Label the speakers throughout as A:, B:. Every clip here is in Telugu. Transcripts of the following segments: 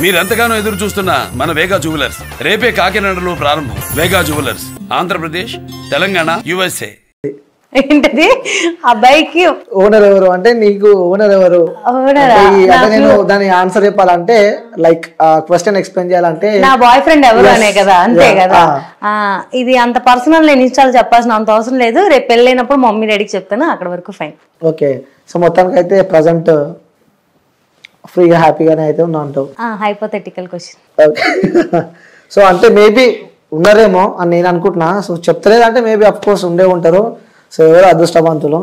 A: మీరెంతగానో ఎదురు చూస్తున్న మన వేగా జ్యువెలర్స్ రేపే కాకినాడలో ప్రారంభం. వేగా జ్యువెలర్స్ ఆంధ్రప్రదేశ్, తెలంగాణ, USA.
B: ఏంటది అబ్బాయికి
C: ఓనర్ ఎవరు అంటే నీకు ఓనర్ ఎవరు నేను దాని ఆన్సర్ చెప్పాలంటే లైక్ క్వశ్చన్ ఎక్స్ప్లెయిన్ చేయాలంటే
B: నా బాయ్ ఫ్రెండ్ ఎవరు అనే కదా, అంతే కదా. ఇది అంత పర్సనల్ నేను ఇన్స్టాల్ చెప్పాల్సిన అంత అవసరం లేదు. రేపు పెళ్ళైనప్పుడు మమ్మీ డాడీకి చెప్తాను, అక్కడ వరకు ఫైన్.
C: ఓకే, సో మొత్తానికి అయితే ప్రజెంట్ ఫ్రీగా హ్యాపీగానే అయితే ఉన్నా అంటావు.
B: Hypothetical question.
C: ఓకే, సో అంటే మేబీ ఉన్నారేమో అని నేను అనుకుంటున్నా. సో చెప్తలేదంటే మేబీ అఫ్ కోర్స్ ఉండే ఉంటారు. సో ఎవరు అదృష్టవంతులు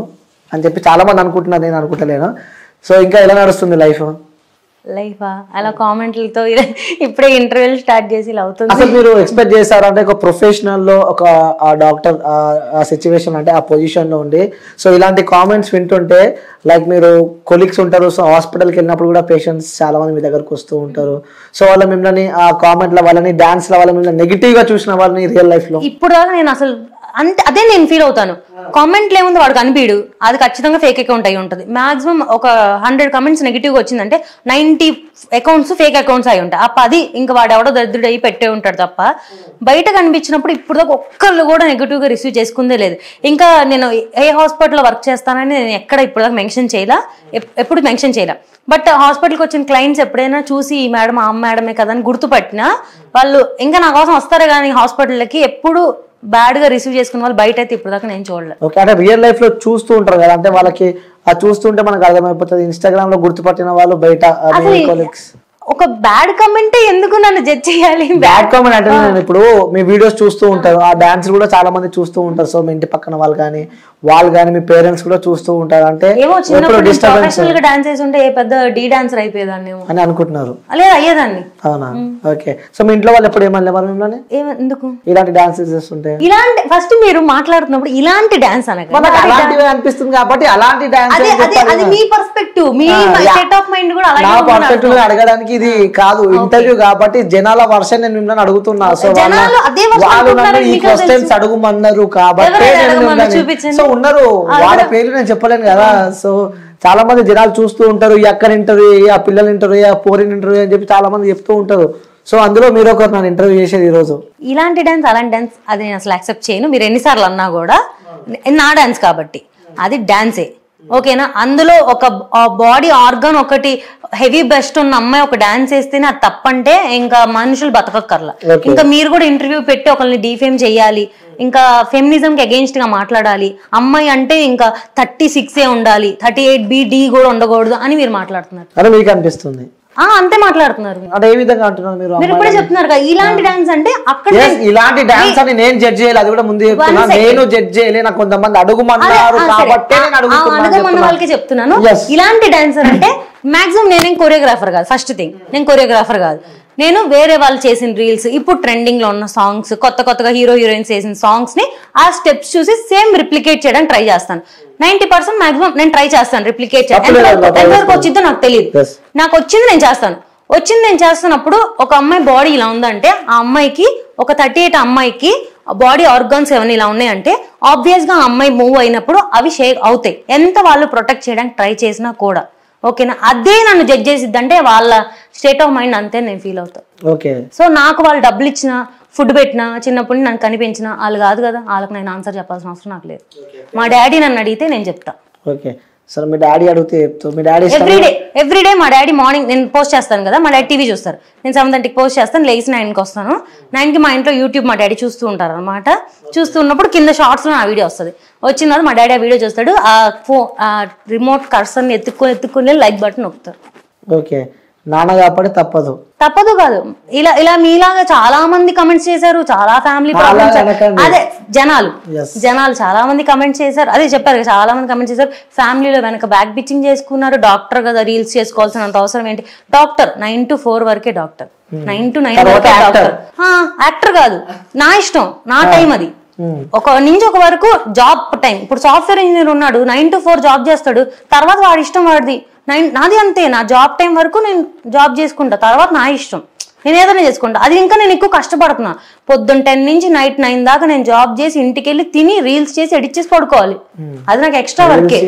C: అని చెప్పి చాలా మంది అనుకుంటున్నారు, నేను అనుకుంటలేను. సో ఇంకా ఎలా నడుస్తుంది లైఫ్?
B: లైఫా అలా కామెంట్లతో ఇప్పుడే ఇంటర్వ్యూలు స్టార్ట్ చేసి ఇలా అవుతుంది.
C: అసలు మీరు ఎక్స్పెక్ట్ చేస్తారు అంటే ఒక ప్రొఫెషనల్ లో ఒక డాక్టర్ ఆ సిచ్యువేషన్ అంటే ఆ పొజిషన్ లో ఉండి సో ఇలాంటి కామెంట్స్ వింటుంటే లైక్ మీరు కొలీగ్స్ ఉంటారు, సో హాస్పిటల్కి వెళ్ళినప్పుడు కూడా పేషెంట్స్ చాలా మంది మీ దగ్గరకు వస్తూ ఉంటారు. సో వాళ్ళ మిమ్మల్ని ఆ కామెంట్ల వాళ్ళని డాన్స్ల వాళ్ళ మిమ్మల్ని నెగిటివ్ గా చూసిన వాళ్ళని రియల్ లైఫ్ లో
B: ఇప్పుడు దాకా నేను అసలు అంటే అదే నేను ఫీల్ అవుతాను. కామెంట్లు ఏముంది వాడు కనిపించడు, అది ఖచ్చితంగా ఫేక్ అకౌంట్ అయి ఉంటుంది. మాక్సిమం ఒక 100 కమెంట్స్ నెగిటివ్ గా వచ్చిందంటే 90 అకౌంట్స్ ఫేక్ అకౌంట్స్ అయి ఉంటాయి. ఆ 10 ఇంకా వాడు ఎవడో దరిద్రుడు అయ్యి పెట్టే ఉంటాడు తప్ప బయట కనిపించినప్పుడు ఇప్పుడు దాకా ఒక్కళ్ళు కూడా నెగిటివ్ గా రిసీవ్ చేసుకుందే లేదు. ఇంకా నేను ఏ హాస్పిటల్లో వర్క్ చేస్తానని నేను ఎక్కడ ఇప్పుడు దాకా మెన్షన్ చేయలా, ఎప్పుడు మెన్షన్ చేయలే. బట్ హాస్పిటల్కి వచ్చిన క్లయింట్స్ ఎప్పుడైనా చూసి ఈ మేడం ఆ మేడమే కదా అని గుర్తుపట్టినా వాళ్ళు ఇంకా నా కోసం వస్తారు కానీ హాస్పిటల్కి ఎప్పుడు బ్యాడ్ గా రిసీవ్ చేసుకున్న వాళ్ళు బయట అయితే ఇప్పుడు దాకా నేను చూడలేదు.
C: ఓకే, అంటే రియల్ లైఫ్ లో చూస్తూ ఉంటారు కదా, అంటే వాళ్ళకి ఆ చూస్తుంటే మనకు అర్థమైపోతుంది. ఇన్స్టాగ్రామ్ లో గుర్తుపట్టిన వాళ్ళు బయట
B: ఒక బ్యాడ్ కమెంట్ ఎందుకు నన్ను జడ్జ్ చేయాలి?
C: బ్యాడ్ కామెంట్ అంటే నేను ఇప్పుడు మీ వీడియోస్ చూస్తూ ఉంటారు, ఆ డాన్స్ కూడా చాలా మంది చూస్తూ ఉంటారు. సో మీ ఇంటి పక్కన వాళ్ళు కానీ మీ పేరెంట్స్ కూడా చూస్తూ ఉంటారు. అంటే
B: ప్రొఫెషనల్ గా డాన్స్ చేసి ఉంటే ఏ పెద్ద డీ డాన్సర్ అయిపోయేదాన్ని
C: అని అనుకుంటున్నారు.
B: లేదు అయ్యేదాన్ని.
C: అవునా? ఓకే, సో మీ ఇంట్లో వాళ్ళు ఎప్పుడు ఏమన్నా మరి మిమ్మల్ని
B: ఎందుకు
C: ఇలాంటి డాన్సెస్ చేస్తుంటే
B: ఇలాంటి ఫస్ట్ మీరు మాట్లాడుతున్నప్పుడు ఇలాంటి డాన్స్
C: అలాంటివి అనిపిస్తుంది కాబట్టి అలాంటి డాన్స్
B: అది మీ పర్స్పెక్టివ్, మీ సెట్ ఆఫ్ మైండ్ కూడా
C: నా పర్స్పెక్టివ్ అడగడానికి ఇది కాదు ఇంటర్వ్యూ కాబట్టి జనాల వర్షన్ నేను మిమ్మల్ని అడుగుతున్నా. సో వాళ్ళు నన్ను ఈ క్వశ్చన్స్ అడుగుమన్నారు కాబట్టి సో ఉన్నారు వాళ్ళ పేర్లు నేను చెప్పలేను కదా. సో చాలా మంది జనాలు చూస్తూ ఉంటారు, ఈ అక్కని ఇంటర్వ్యూ, ఆ పిల్లలు ఇంటర్వ్యూ, ఆ పోరిన్ ఇంటర్వ్యూ అని చెప్పి చాలా మంది చెప్తూ ఉంటారు. సో అందులో మీరు ఒకరు నన్ను ఇంటర్వ్యూ చేసేది ఈ రోజు.
B: ఇలాంటి డాన్స్ అలాంటి డాన్స్ అది నేను అసలు యాక్సెప్ట్ చేయను. మీరు ఎన్నిసార్లు అన్నా కూడా నా డాన్స్ కాబట్టి అది డాన్సే, ఓకేనా? అందులో ఒక బాడీ ఆర్గన్ ఒకటి హెవీ బెస్ట్ ఉన్న అమ్మాయి ఒక డాన్స్ వేస్తేనే అది తప్పంటే ఇంకా మనుషులు బతకక్కర్లా. ఇంకా మీరు కూడా ఇంటర్వ్యూ పెట్టి ఒకరిని డిఫేమ్ చేయాలి, ఇంకా ఫెమినిజం కి అగేన్స్ట్ గా మాట్లాడాలి, అమ్మాయి అంటే ఇంకా 36 ఉండాలి, 38B కూడా ఉండకూడదు అని మీరు మాట్లాడుతున్నారు.
C: అదే మీకు అనిపిస్తుంది?
B: అంతే మాట్లాడుతున్నారు.
C: అంటే ఏ విధంగా అంటున్నారు మీరు?
B: మీరు ఇప్పుడే చెప్తున్నారు కదా ఇలాంటి డాన్స్ అంటే అక్కడ
C: ఇలాంటి డాన్స్ అని నేను జడ్జ్ చేయాలి, అది కూడా ముందు చెప్తున్నా. నేను జడ్జ్ చేయలే, నాకు కొంతమంది అడుగుమన్నారు కాబట్టి
B: అడగమన్న వాళ్ళకి చెప్తున్నాను. ఇలాంటి డాన్సర్ అంటే మాక్సిమం నేనేం కొరియోగ్రాఫర్ కాదు. ఫస్ట్ థింగ్ నేను కొరియోగ్రాఫర్ కాదు, నేను వేరే వాళ్ళు చేసిన రీల్స్, ఇప్పుడు ట్రెండింగ్ లో ఉన్న సాంగ్స్, కొత్తగా హీరోయిన్స్ చేసిన సాంగ్స్ ని ఆ స్టెప్స్ చూసి సేమ్ రిప్లికేట్ చేయడానికి ట్రై చేస్తాను. 90% మాక్సిమం నేను ట్రై చేస్తాను రిప్లికేట్ చేయడం. ఎంతవరకు వచ్చిందో నాకు తెలియదు, నాకు వచ్చింది నేను చేస్తాను. నేను చేస్తున్నప్పుడు ఒక అమ్మాయి బాడీ ఇలా ఉందంటే ఆ అమ్మాయికి ఒక 38 అమ్మాయికి బాడీ ఆర్గాన్స్ ఏమైనా ఇలా ఉన్నాయంటే ఆబ్వియస్ గా ఆ అమ్మాయి మూవ్ అయినప్పుడు అవి షేక్ అవుతాయి, ఎంత వాళ్ళు ప్రొటెక్ట్ చేయడానికి ట్రై చేసినా కూడా, ఓకేనా? అదే నన్ను జడ్జ్ చేసిద్ది అంటే వాళ్ళ స్టేట్ ఆఫ్ మైండ్ అంతే నేను ఫీల్ అవుతాను.
C: ఓకే,
B: సో నాకు వాళ్ళు డబ్బులు ఇచ్చిన, ఫుడ్ పెట్టినా, చిన్నప్పుడు నన్ను కనిపించిన వాళ్ళు కాదు కదా, వాళ్ళకి నేను ఆన్సర్ చెప్పాల్సిన అవసరం నాకు లేదు. మా డాడీ నన్ను అడిగితే నేను చెప్తా.
C: ఓకే, సరే మీ డాడీ అడిగితే చెప్తావు? మీ డాడీ
B: ఎవ్రీడే మా డాడీ మార్నింగ్ నేను పోస్ట్ చేస్తాను కదా, మా డాడీ టీవీ చూస్తారు, నేను 7:30కి పోస్ట్ చేస్తాను, లేచి 9కి వస్తాను. 9కి మా ఇంట్లో యూట్యూబ్ మా డాడీ చూస్తూ ఉంటారు అనమాట. చూస్తున్నప్పుడు కింద షార్ట్స్ లో నా వీడియో వస్తుంది. వచ్చిన తర్వాత మా డాడీ ఆ వీడియో చూస్తాడు, ఆ రిమోట్ కర్సర్ని ఎత్తుకొని లైక్ బటన్ నొక్కుతారు.
C: ఓకే, నాన్న కాబట్టి తప్పదు
B: కాదు. ఇలా మీలాగా చాలా మంది కమెంట్స్ చేశారు, చాలా ఫ్యామిలీ ప్రాబ్లమ్స్, అదే జనాలు చాలా మంది కమెంట్స్ చేశారు. అదే చెప్పారు చాలా మంది కమెంట్స్ చేశారు, ఫ్యామిలీలో వెనక బ్యాక్ బిచ్చింగ్ చేసుకున్నారు. డాక్టర్ కదా, రీల్స్ చేసుకోవాల్సినంత అవసరం ఏంటి? డాక్టర్ 9 to 4 వరకే డాక్టర్, 9 to 9 వరకే డాక్టర్. యాక్టర్ కాదు, నా ఇష్టం, నా టైం అది. ఒక నుంచి ఒక వరకు జాబ్ టైం. ఇప్పుడు సాఫ్ట్వేర్ ఇంజనీర్ ఉన్నాడు, 9 to 4 జాబ్ చేస్తాడు, తర్వాత వాడి ఇష్టం వాడిది. నాది అంతే, నా జాబ్ టైం వరకు నేను జాబ్ చేసుకుంటా, తర్వాత నా ఇష్టం. నేను ఏదైనా చేసుకుంటా. అది ఇంకా నేను ఎక్కువ కష్టపడుతున్నా. పొద్దున్న 10 నుంచి నైట్ 9 దాకా నేను జాబ్ చేసి ఇంటికి వెళ్ళి తిని రీల్స్ చేసి ఎడిట్ చేసి పడుకోవాలి. అది నాకు ఎక్స్ట్రా వర్కే.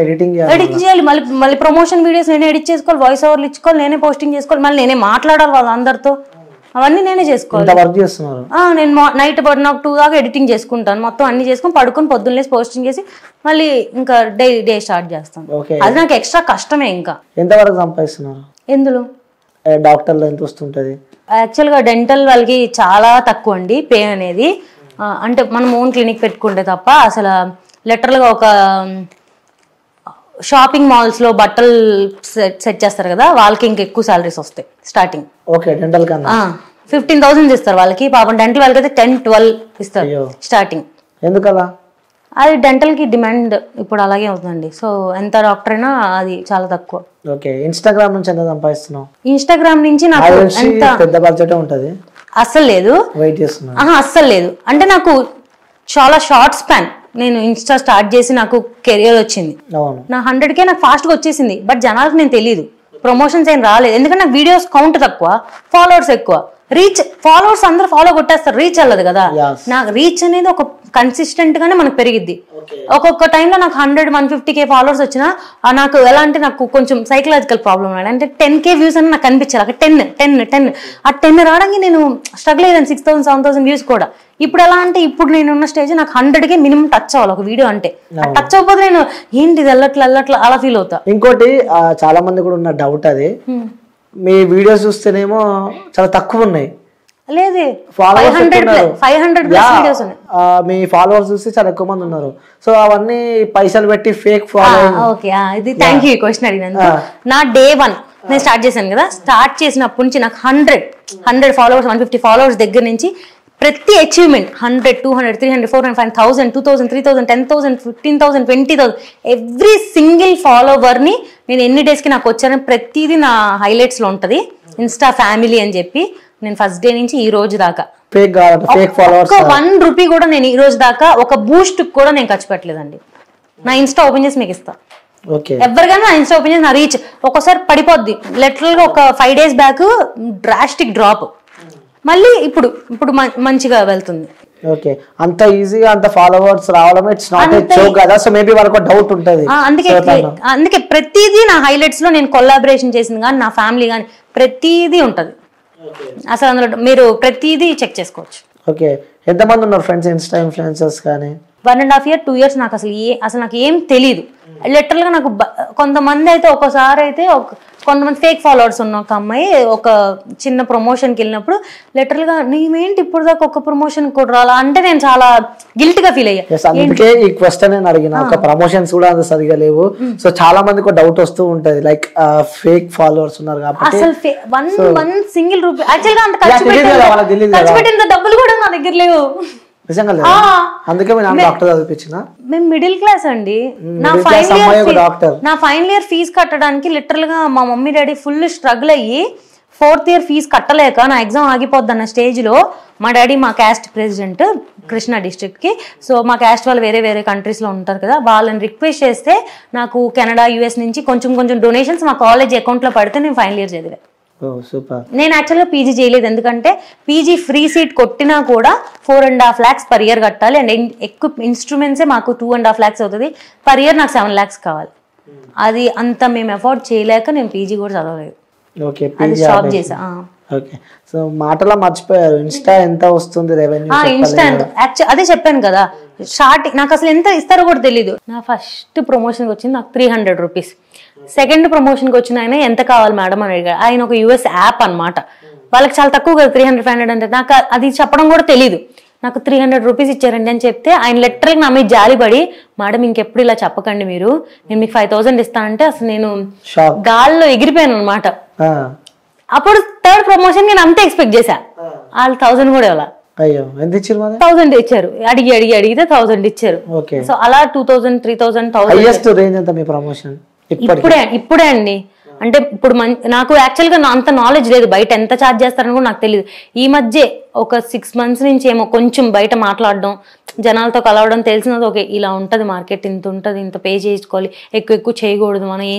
B: ఎడిటింగ్ చేయాలి, మళ్ళీ ప్రమోషన్ వీడియోస్ నేనే ఎడిట్ చేసుకోవాలి, వాయిస్ ఓవర్లు ఇచ్చుకోవాలి, నేనే పోస్టింగ్ చేసుకోవాలి, మళ్ళీ నేనే మాట్లాడాలి వాళ్ళందరితో, అవన్నీ నేనే చేసుకోవాలి. నేను నైట్ నాకు 2 దాకా ఎడిటింగ్ చేసుకుంటాను, మొత్తం అన్ని చేసుకుని పడుకొని పొద్దున్న లేసి పోస్టింగ్ చేసి మళ్ళీ ఇంకా డే స్టార్ట్ చేస్తాను. అది నాకు ఎక్స్ట్రా కష్టమే. ఇంకా
C: ఎంతవరకు సంపాదిస్తున్నారు
B: ఎందులో?
C: డాక్టర్లో ఎంత వస్తుంటది?
B: యాక్చువల్గా డెంటల్ వాళ్ళకి చాలా తక్కువ అండి పే అనేది. అంటే మనం ఓన్ క్లినిక్ పెట్టుకుంటే తప్ప అసలు లిటరల్గా ఒక షాపింగ్ మాల్స్ లో బట్టలు సెట్ చేస్తారు కదా, వాళ్ళకి ఇంకా ఎక్కువ సాలరీస్ వస్తాయి స్టార్టింగ్.
C: ఓకే, డెంటల్ కన్నా
B: 15,000 ఇస్తారు వాళ్ళకి. పాపం డెంటల్ వాళ్ళకి అయితే 10-12 ఇస్తారు స్టార్టింగ్.
C: ఎందుకలా?
B: అది డెంటల్ కి డిమాండ్ ఇప్పుడు అలాగే అవుతుందండి. సో ఎంత డాక్టర్ అయినా అది చాలా తక్కువ.
C: ఓకే, ఇన్స్టాగ్రామ్ నుంచి ఎంత సంపాదిస్తున్నావు?
B: ఇన్స్టాగ్రామ్ నుంచి నాకు ఎంత
C: పెద్ద బడ్జెట్ ఉంటది?
B: అస్సలు లేదు,
C: వెయిట్ చేస్తున్నా.
B: అస్సలు లేదు. అంటే నాకు చాలా షార్ట్ స్పాన్. నేను ఇన్స్టా స్టార్ట్ చేసి నాకు కెరియర్ వచ్చింది, నా 100K నాకు ఫాస్ట్ గా వచ్చేసింది. బట్ జనాలకు నేను తెలియదు, ప్రమోషన్స్ ఏం రాలేదు. ఎందుకంటే నాకు వీడియోస్ కౌంట్ తక్కువ, ఫాలోవర్స్ ఎక్కువ. రీచ్ ఫాలోవర్స్ అందరూ ఫాలో కొట్టేస్తారు, రీచ్ వెళ్ళదు కదా. నాకు రీచ్ అనేది ఒక కన్సిస్టెంట్ గానే మనకు పెరిగిద్ది. ఒక్కొక్క టైంలో నాకు 100-150K ఫాలోవర్స్ వచ్చినా నాకు ఎలా అంటే నాకు కొంచెం సైకలాజికల్ ప్రాబ్లం ఉన్నాడు. అంటే 10K వ్యూస్ అని నాకు కనిపించాలి. అక్కడ 10 ఆ 10 రావడానికి నేను స్ట్రగుల్ అయ్యాను. 6,000-7,000 వ్యూస్ కూడా. ఇప్పుడు ఎలా అంటే ఇప్పుడు నేను ఉన్న స్టేజ్ నాకు 100K మినిమం టచ్ అవ్వాలి ఒక వీడియో. అంటే టచ్ అవ్వకపోతే నేను ఏంటి వెళ్ళట్లా అలా ఫీల్ అవుతా.
C: ఇంకోటి చాలా మంది కూడా ఉన్న డౌట్, అది మీ వీడియోస్ చూస్తేనేమో చాలా తక్కువ ఉన్నాయి.
B: లేదు, 500+ వీడియోస్ ఉన్నాయి.
C: మీ ఫాలోవర్స్ చూస్తే చాలా ఎక్కువ మంది ఉన్నారు. సో అవన్నీ పైసలు పెట్టి ఫేక్ ఫాలోయింగ్.
B: ఓకే, ఇది థ్యాంక్ యూ ఈ క్వశ్చన్ అడిగినందుకు. నా Day 1 నేను స్టార్ట్ చేశాను కదా, స్టార్ట్ చేసినప్పటి నుంచి నాకు 100 ఫాలోవర్స్, 150 ఫాలోవర్స్ దగ్గర నుంచి ప్రతి అచీవ్మెంట్ 100, 200, 300, 400, 5,000, 2,000, 3,000, 10,000, 15,000, 20,000 ఎవ్రీ సింగిల్ ఫాలోవర్ ని నేను ఎన్ని డేస్ కి నాకు వచ్చానని ప్రతిదీ నా హైలైట్స్ లో ఉంటది. ఇన్స్టా ఫ్యామిలీ అని చెప్పి నేను ఫస్ట్ డే నుంచి ఈ రోజు దాకా ₹1 కూడా నేను ఈ రోజు దాకా ఒక బూస్ట్ కూడా నేను ఖర్చు పెట్టలేదండి. నా ఇన్స్టా ఓపెన్ చేసి మీకు ఇస్తా. ఎవరికైనా నా ఇన్స్టా ఓపెన్ చేసి నా రీచ్ ఒక్కోసారి పడిపోద్ది. లిటరల్ గా ఒక 5 days బ్యాక్ డ్రాస్టిక్ డ్రాప్, మళ్ళీ ఇప్పుడు మంచిగా వెళ్తుంది.
C: ఓకే, అంత ఈజీగా అంత ఫాలోవర్స్ రావడం ఇట్స్ నాట్ ఏ జోక్ కదా. సో మేబీ వాళ్ళకి డౌట్ ఉంటది.
B: అందుకే ప్రతిదీ నా హైలైట్స్ లో నేను కొలాబరేషన్ చేసింది కానీ నా ఫ్యామిలీ కానీ ప్రతిదీ ఉంటది. అసలు అందులో మీరు ప్రతిదీ చెక్ చేసుకోవచ్చు.
C: ఓకే, ఎంతమంది ఉన్నారు ఫ్రెండ్స్ ఇన్స్టా ఇన్ఫ్లుయెన్సర్స్ కానీ?
B: 1.5 year 2 years నాకు అసలు నాకు ఏం తెలియదు. లిటరల్ గా నాకు కొంతమంది అయితే ఒకసారి అయితే కొంతమంది ఫేక్ ఫాలోవర్స్ ఉన్న ఒక అమ్మాయి ఒక చిన్న ప్రమోషన్కి వెళ్ళినప్పుడు లిటరల్ గా నీవేంటి ఇప్పుడు దాకా ఒక ప్రమోషన్ కూడా రాలా అంటే నేను చాలా గిల్ట్ గా ఫీల్ అయ్యా.
C: అందుకే ఈ క్వశ్చన్ నేను అడిగిన. ఒక ప్రమోషన్స్ కూడా అంత సరిగా లేవు. సో చాలా మందికి డౌట్ వస్తూ ఉంటది, లైక్ ఫేక్ ఫాలోవర్స్ ఉన్నారు కాబట్టి.
B: అసలు వన్ సింగిల్ రూపీ యాక్చువల్ గా అంత ఖర్చు పెట్టిన డబ్బులు కూడా నా దగ్గర లేవు.
C: అందుకే డాక్టర్ చదివించిన.
B: మేము మిడిల్ క్లాస్ అండి. నా ఫైనల్ ఇయర్ ఫీజు కట్టడానికి లిటరల్ గా మా మమ్మీ డాడీ ఫుల్ స్ట్రగుల్ అయ్యి 4th year ఫీజు కట్టలేక నా ఎగ్జామ్ ఆగిపోద్ది అన్న స్టేజ్ లో మా డాడీ మా క్యాస్ట్ ప్రెసిడెంట్ కృష్ణా డిస్ట్రిక్ట్ కి. సో మా క్యాస్ట్ వాళ్ళు వేరే కంట్రీస్ లో ఉంటారు కదా, వాళ్ళని రిక్వెస్ట్ చేస్తే నాకు కెనడా US నుంచి కొంచెం డొనేషన్స్ మా కాలేజ్ అకౌంట్ లో పడితే నేను ఫైనల్ ఇయర్ చదివా. నేను యాక్చువల్గా పీజీ చేయలేదు, ఎందుకంటే పీజీ ఫ్రీ సీట్ కొట్టినా కూడా 4.5 lakhs per year కట్టాలి. అండ్ ఎక్కువ ఇన్స్ట్రుమెంట్సే మాకు 2.5 lakhs అవుతుంది per year. నాకు 7 lakhs కావాలి. అది అంత మేము అఫోర్డ్ చేయలేక నేను పీజీ కూడా చదవలేదు, అది స్టాప్ చేసా.
C: ఓకే, సో మాటలా మర్చిపోయారు, ఇన్స్టా ఎంత వస్తుంది రెవెన్యూ?
B: ఇన్స్టా అదే చెప్పాను కదా, స్టార్టింగ్ నాకు అసలు ఎంత ఇస్తారో కూడా తెలీదు. నా ఫస్ట్ ప్రమోషన్కి వచ్చింది నాకు 300 rupees. సెకండ్ ప్రమోషన్కి వచ్చిన ఆయన ఎంత కావాలి మేడం అని అడిగాడు. ఆయన ఒక US యాప్ అనమాట, వాళ్ళకి చాలా తక్కువ కదా 300-500 అంటే. నాకు అది చెప్పడం కూడా తెలీదు. నాకు 300 rupees ఇచ్చారండి అని చెప్తే ఆయన లిటరల్గా నా మీద జాలిపడి, మేడం ఇంకెప్పుడు ఇలా చెప్పకండి మీరు, నేను మీకు 5,000 ఇస్తానంటే అసలు నేను గాల్లో ఎగిరిపోయాను అనమాట. అప్పుడు థర్డ్ ప్రమోషన్ నేను అంతే ఎక్స్పెక్ట్ చేశా, వాళ్ళు 1,000 కూడా ఇవ్వాల. 1,000 ఇచ్చారు. అడిగితే 1,000 ఇచ్చారు. సో అలా 2,000, 3,000, 1,000 ఇప్పుడే అండి. అంటే ఇప్పుడు నాకు యాక్చువల్ గా అంత నాలెడ్జ్ లేదు, బయట ఎంత ఛార్జ్ చేస్తారని కూడా నాకు తెలియదు. ఈ మధ్య ఒక 6 months నుంచి ఏమో కొంచెం బయట మాట్లాడడం, జనాలతో కలవడం తెలిసినది. ఓకే ఇలా ఉంటది మార్కెట్, ఇంత ఉంటది, ఇంత పే చేసుకోవాలి, ఎక్కువ చేయకూడదు మనం.